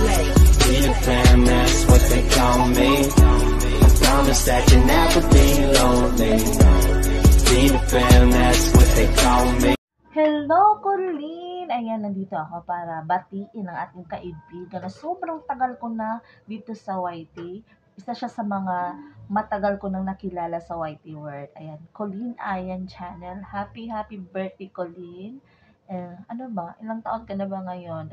We the fam, that's what they call me. I promise that you'll never be lonely. We the fam, that's what they call me. Hello, Colleen! Ayan, nandito ako para batiin ang ating kaibigan na sobrang tagal ko na dito sa YT. Isa siya sa mga matagal ko nang nakilala sa YT World. Ayan, Colleen Ayan Channel. Happy birthday, Colleen! Ano ba? Ilang taon ka na ba ngayon?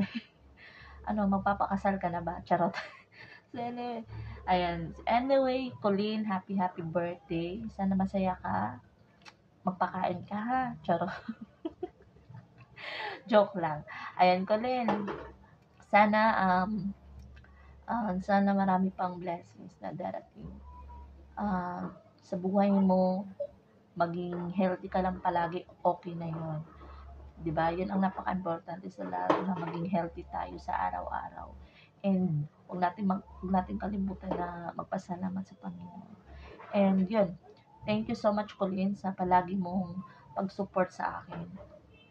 Magpapakasal ka na ba? Charot. So, anyway, Colleen, happy birthday. Sana masaya ka. Magpakain ka ha. Charot. Joke lang. Ayan, Colleen. Sana, sana marami pang blessings na darating. Sa buhay mo, maging healthy ka lang palagi, okay na yun. Diba? Yun ang napaka-importante sa lahat, na maging healthy tayo sa araw-araw. And huwag natin kalimutan na magpasalamat sa Panginoon. And yun, thank you so much, Colleen, sa palagi mong pag-support sa akin.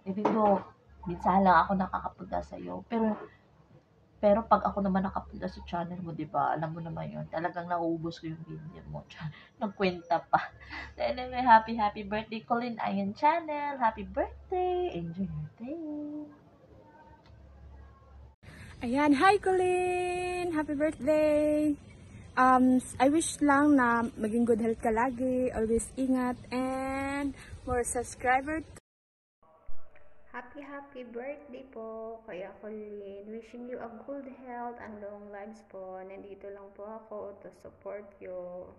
Even though, minsan lang ako nakakapunta sa iyo, pero pag ako naman nakapunta sa channel mo, 'di ba? Alam mo naman 'yon. Talagang nauubos ko yung video mo. Nagkwenta pa. So anyway, happy birthday, Colleen Ayan Channel. Happy birthday. Enjoy your day. Ayan, hi Colleen! Happy birthday! I wish lang na maging good health ka lagi, always ingat, and more subscribers. Happy birthday po, Kuya Colleen. Wishing you a good health and long lives po. Nandito lang po ako to support you.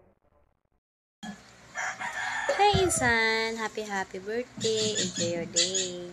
Hey Insan! Happy birthday! Enjoy your day!